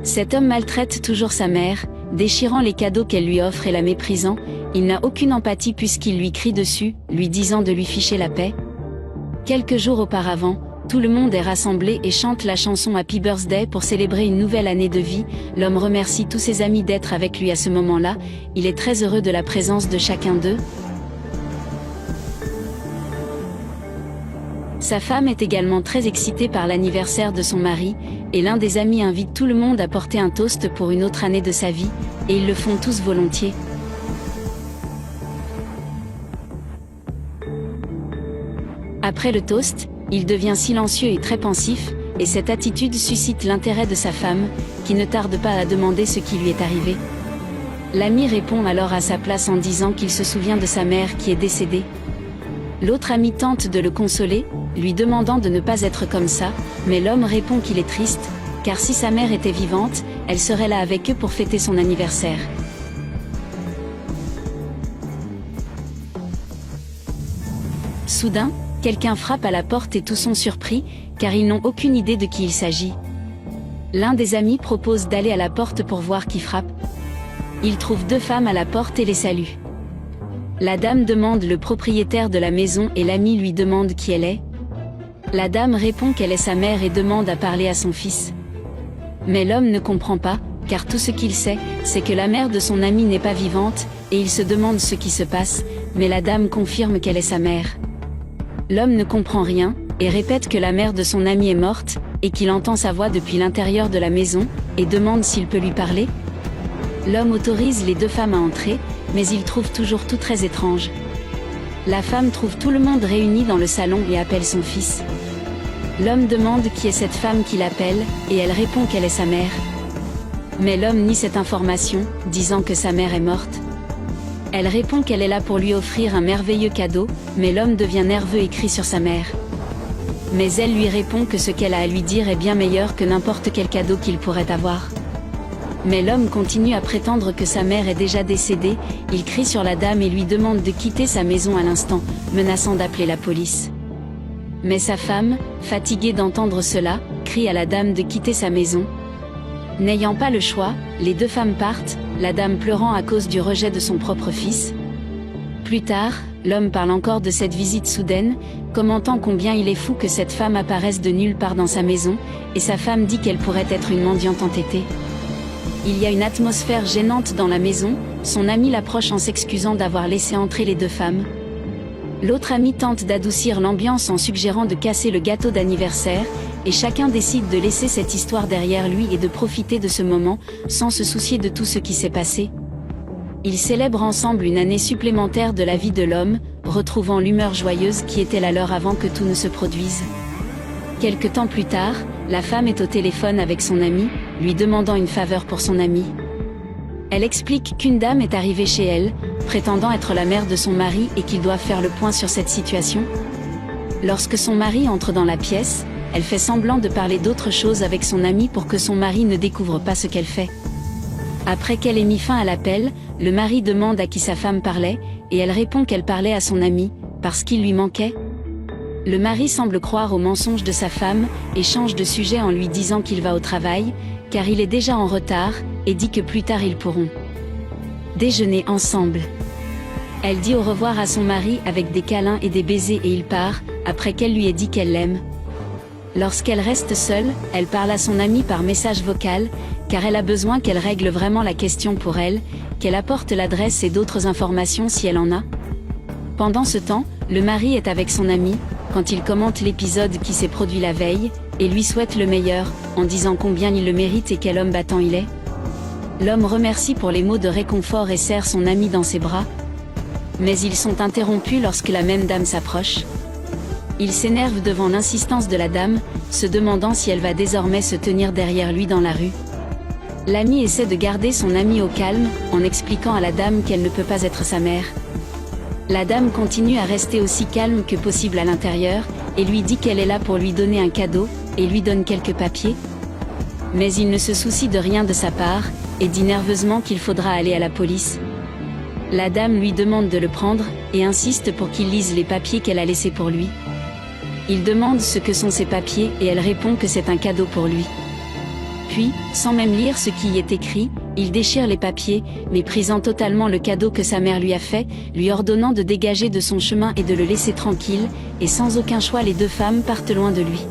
Cet homme maltraite toujours sa mère, déchirant les cadeaux qu'elle lui offre et la méprisant. Il n'a aucune empathie puisqu'il lui crie dessus, lui disant de lui ficher la paix. Quelques jours auparavant, tout le monde est rassemblé et chante la chanson Happy Birthday pour célébrer une nouvelle année de vie. L'homme remercie tous ses amis d'être avec lui à ce moment-là. Il est très heureux de la présence de chacun d'eux. Sa femme est également très excitée par l'anniversaire de son mari, et l'un des amis invite tout le monde à porter un toast pour une autre année de sa vie, et ils le font tous volontiers. Après le toast, il devient silencieux et très pensif, et cette attitude suscite l'intérêt de sa femme, qui ne tarde pas à demander ce qui lui est arrivé. L'ami répond alors à sa place en disant qu'il se souvient de sa mère qui est décédée. L'autre ami tente de le consoler, lui demandant de ne pas être comme ça, mais l'homme répond qu'il est triste, car si sa mère était vivante, elle serait là avec eux pour fêter son anniversaire. Soudain, quelqu'un frappe à la porte et tous sont surpris, car ils n'ont aucune idée de qui il s'agit. L'un des amis propose d'aller à la porte pour voir qui frappe. Il trouve deux femmes à la porte et les salue. La dame demande le propriétaire de la maison et l'ami lui demande qui elle est. La dame répond qu'elle est sa mère et demande à parler à son fils. Mais l'homme ne comprend pas, car tout ce qu'il sait, c'est que la mère de son ami n'est pas vivante, et il se demande ce qui se passe, mais la dame confirme qu'elle est sa mère. L'homme ne comprend rien, et répète que la mère de son ami est morte, et qu'il entend sa voix depuis l'intérieur de la maison, et demande s'il peut lui parler. L'homme autorise les deux femmes à entrer, mais il trouve toujours tout très étrange. La femme trouve tout le monde réuni dans le salon et appelle son fils. L'homme demande qui est cette femme qui l'appelle, et elle répond qu'elle est sa mère. Mais l'homme nie cette information, disant que sa mère est morte. Elle répond qu'elle est là pour lui offrir un merveilleux cadeau, mais l'homme devient nerveux et crie sur sa mère. Mais elle lui répond que ce qu'elle a à lui dire est bien meilleur que n'importe quel cadeau qu'il pourrait avoir. Mais l'homme continue à prétendre que sa mère est déjà décédée, il crie sur la dame et lui demande de quitter sa maison à l'instant, menaçant d'appeler la police. Mais sa femme, fatiguée d'entendre cela, crie à la dame de quitter sa maison. N'ayant pas le choix, les deux femmes partent, la dame pleurant à cause du rejet de son propre fils. Plus tard, l'homme parle encore de cette visite soudaine, commentant combien il est fou que cette femme apparaisse de nulle part dans sa maison, et sa femme dit qu'elle pourrait être une mendiante entêtée. Il y a une atmosphère gênante dans la maison, son ami l'approche en s'excusant d'avoir laissé entrer les deux femmes. L'autre ami tente d'adoucir l'ambiance en suggérant de casser le gâteau d'anniversaire, et chacun décide de laisser cette histoire derrière lui et de profiter de ce moment, sans se soucier de tout ce qui s'est passé. Ils célèbrent ensemble une année supplémentaire de la vie de l'homme, retrouvant l'humeur joyeuse qui était la leur avant que tout ne se produise. Quelque temps plus tard, la femme est au téléphone avec son ami, lui demandant une faveur pour son ami. Elle explique qu'une dame est arrivée chez elle, prétendant être la mère de son mari et qu'ils doivent faire le point sur cette situation. Lorsque son mari entre dans la pièce, elle fait semblant de parler d'autre chose avec son ami pour que son mari ne découvre pas ce qu'elle fait. Après qu'elle ait mis fin à l'appel, le mari demande à qui sa femme parlait, et elle répond qu'elle parlait à son ami, parce qu'il lui manquait. Le mari semble croire au mensonge de sa femme, et change de sujet en lui disant qu'il va au travail, car il est déjà en retard, et dit que plus tard ils pourront déjeuner ensemble. Elle dit au revoir à son mari avec des câlins et des baisers et il part, après qu'elle lui ait dit qu'elle l'aime. Lorsqu'elle reste seule, elle parle à son amie par message vocal, car elle a besoin qu'elle règle vraiment la question pour elle, qu'elle apporte l'adresse et d'autres informations si elle en a. Pendant ce temps, le mari est avec son ami, quand il commente l'épisode qui s'est produit la veille, et lui souhaite le meilleur, en disant combien il le mérite et quel homme battant il est. L'homme remercie pour les mots de réconfort et serre son ami dans ses bras. Mais ils sont interrompus lorsque la même dame s'approche. Il s'énerve devant l'insistance de la dame, se demandant si elle va désormais se tenir derrière lui dans la rue. L'ami essaie de garder son ami au calme, en expliquant à la dame qu'elle ne peut pas être sa mère. La dame continue à rester aussi calme que possible à l'intérieur, et lui dit qu'elle est là pour lui donner un cadeau, et lui donne quelques papiers. Mais il ne se soucie de rien de sa part, et dit nerveusement qu'il faudra aller à la police. La dame lui demande de le prendre, et insiste pour qu'il lise les papiers qu'elle a laissés pour lui. Il demande ce que sont ces papiers, et elle répond que c'est un cadeau pour lui. Puis, sans même lire ce qui y est écrit, il déchire les papiers, méprisant totalement le cadeau que sa mère lui a fait, lui ordonnant de dégager de son chemin et de le laisser tranquille, et sans aucun choix les deux femmes partent loin de lui.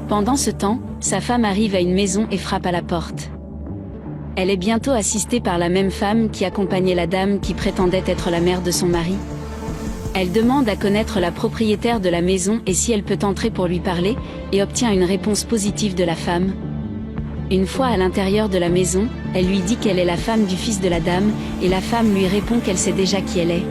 Pendant ce temps, sa femme arrive à une maison et frappe à la porte. Elle est bientôt assistée par la même femme qui accompagnait la dame qui prétendait être la mère de son mari. Elle demande à connaître la propriétaire de la maison et si elle peut entrer pour lui parler, et obtient une réponse positive de la femme. Une fois à l'intérieur de la maison, elle lui dit qu'elle est la femme du fils de la dame, et la femme lui répond qu'elle sait déjà qui elle est.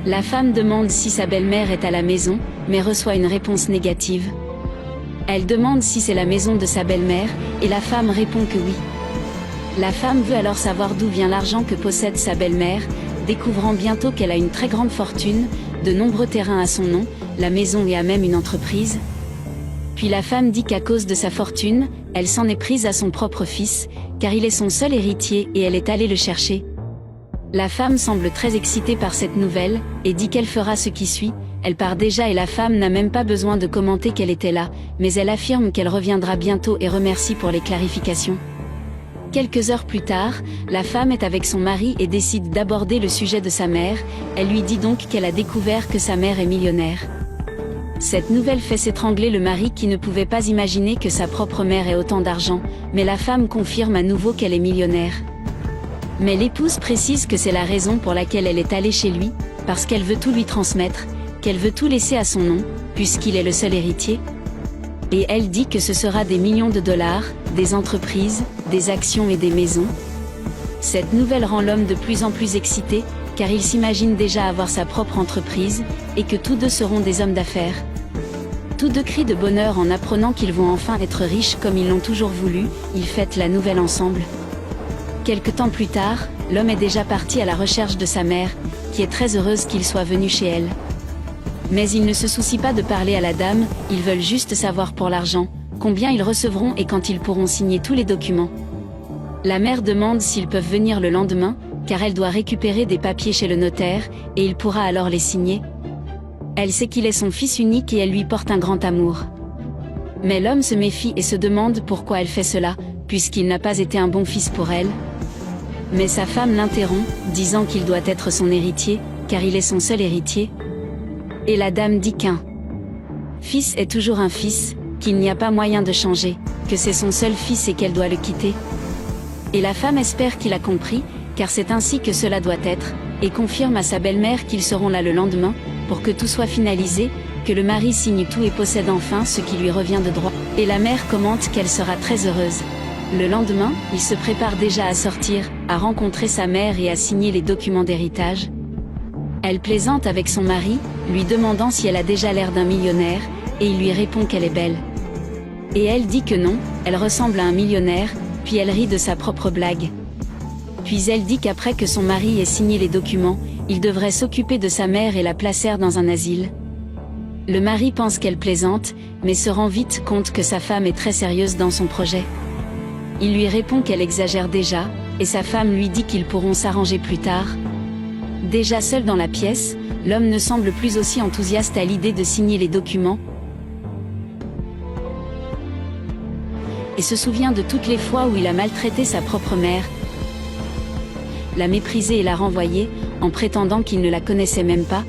La femme demande si sa belle-mère est à la maison, mais reçoit une réponse négative. Elle demande si c'est la maison de sa belle-mère, et la femme répond que oui. La femme veut alors savoir d'où vient l'argent que possède sa belle-mère, découvrant bientôt qu'elle a une très grande fortune, de nombreux terrains à son nom, la maison et a même une entreprise. Puis la femme dit qu'à cause de sa fortune, elle s'en est prise à son propre fils, car il est son seul héritier et elle est allée le chercher. La femme semble très excitée par cette nouvelle, et dit qu'elle fera ce qui suit. Elle part déjà et la femme n'a même pas besoin de commenter qu'elle était là, mais elle affirme qu'elle reviendra bientôt et remercie pour les clarifications. Quelques heures plus tard, la femme est avec son mari et décide d'aborder le sujet de sa mère. Elle lui dit donc qu'elle a découvert que sa mère est millionnaire. Cette nouvelle fait s'étrangler le mari qui ne pouvait pas imaginer que sa propre mère ait autant d'argent, mais la femme confirme à nouveau qu'elle est millionnaire. Mais l'épouse précise que c'est la raison pour laquelle elle est allée chez lui, parce qu'elle veut tout lui transmettre, qu'elle veut tout laisser à son nom, puisqu'il est le seul héritier. Et elle dit que ce sera des millions de dollars, des entreprises, des actions et des maisons. Cette nouvelle rend l'homme de plus en plus excité, car il s'imagine déjà avoir sa propre entreprise, et que tous deux seront des hommes d'affaires. Tous deux crient de bonheur en apprenant qu'ils vont enfin être riches comme ils l'ont toujours voulu, ils fêtent la nouvelle ensemble. Quelque temps plus tard, l'homme est déjà parti à la recherche de sa mère, qui est très heureuse qu'il soit venu chez elle. Mais ils ne se soucient pas de parler à la dame, ils veulent juste savoir pour l'argent, combien ils recevront et quand ils pourront signer tous les documents. La mère demande s'ils peuvent venir le lendemain, car elle doit récupérer des papiers chez le notaire, et il pourra alors les signer. Elle sait qu'il est son fils unique et elle lui porte un grand amour. Mais l'homme se méfie et se demande pourquoi elle fait cela, puisqu'il n'a pas été un bon fils pour elle. Mais sa femme l'interrompt, disant qu'il doit être son héritier, car il est son seul héritier. Et la dame dit qu'un fils est toujours un fils, qu'il n'y a pas moyen de changer, que c'est son seul fils et qu'elle doit le quitter. Et la femme espère qu'il a compris, car c'est ainsi que cela doit être, et confirme à sa belle-mère qu'ils seront là le lendemain, pour que tout soit finalisé, que le mari signe tout et possède enfin ce qui lui revient de droit. Et la mère commente qu'elle sera très heureuse. Le lendemain, il se prépare déjà à sortir, à rencontrer sa mère et à signer les documents d'héritage. Elle plaisante avec son mari, lui demandant si elle a déjà l'air d'un millionnaire, et il lui répond qu'elle est belle. Et elle dit que non, elle ressemble à un millionnaire, puis elle rit de sa propre blague. Puis elle dit qu'après que son mari ait signé les documents, il devrait s'occuper de sa mère et la placer dans un asile. Le mari pense qu'elle plaisante, mais se rend vite compte que sa femme est très sérieuse dans son projet. Il lui répond qu'elle exagère déjà, et sa femme lui dit qu'ils pourront s'arranger plus tard. Déjà seul dans la pièce, l'homme ne semble plus aussi enthousiaste à l'idée de signer les documents, et se souvient de toutes les fois où il a maltraité sa propre mère, l'a méprisée et l'a renvoyée, en prétendant qu'il ne la connaissait même pas.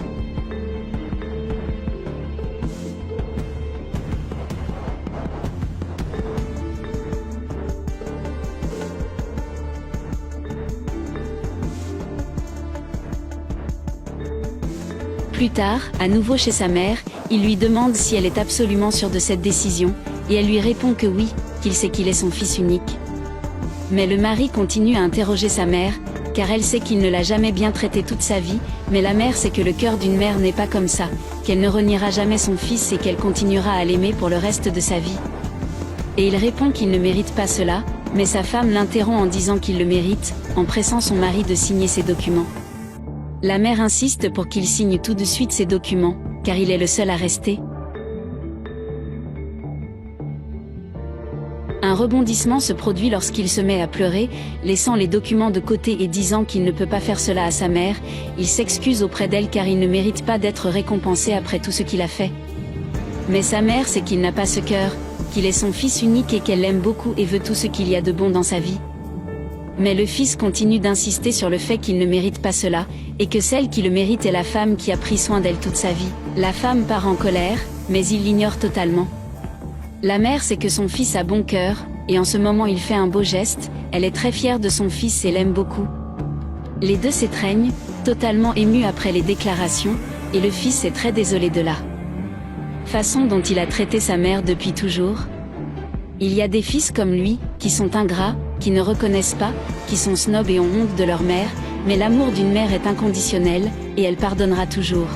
Plus tard, à nouveau chez sa mère, il lui demande si elle est absolument sûre de cette décision, et elle lui répond que oui, qu'il sait qu'il est son fils unique. Mais le mari continue à interroger sa mère, car elle sait qu'il ne l'a jamais bien traité toute sa vie, mais la mère sait que le cœur d'une mère n'est pas comme ça, qu'elle ne reniera jamais son fils et qu'elle continuera à l'aimer pour le reste de sa vie. Et il répond qu'il ne mérite pas cela, mais sa femme l'interrompt en disant qu'il le mérite, en pressant son mari de signer ses documents. La mère insiste pour qu'il signe tout de suite ses documents, car il est le seul à rester. Un rebondissement se produit lorsqu'il se met à pleurer, laissant les documents de côté et disant qu'il ne peut pas faire cela à sa mère. Il s'excuse auprès d'elle car il ne mérite pas d'être récompensé après tout ce qu'il a fait. Mais sa mère sait qu'il n'a pas ce cœur, qu'il est son fils unique et qu'elle l'aime beaucoup et veut tout ce qu'il y a de bon dans sa vie. Mais le fils continue d'insister sur le fait qu'il ne mérite pas cela, et que celle qui le mérite est la femme qui a pris soin d'elle toute sa vie. La femme part en colère, mais il l'ignore totalement. La mère sait que son fils a bon cœur, et en ce moment il fait un beau geste, elle est très fière de son fils et l'aime beaucoup. Les deux s'étreignent, totalement émus après les déclarations, et le fils est très désolé de la façon dont il a traité sa mère depuis toujours. Il y a des fils comme lui, qui sont ingrats, qui ne reconnaissent pas, qui sont snobs et ont honte de leur mère, mais l'amour d'une mère est inconditionnel, et elle pardonnera toujours.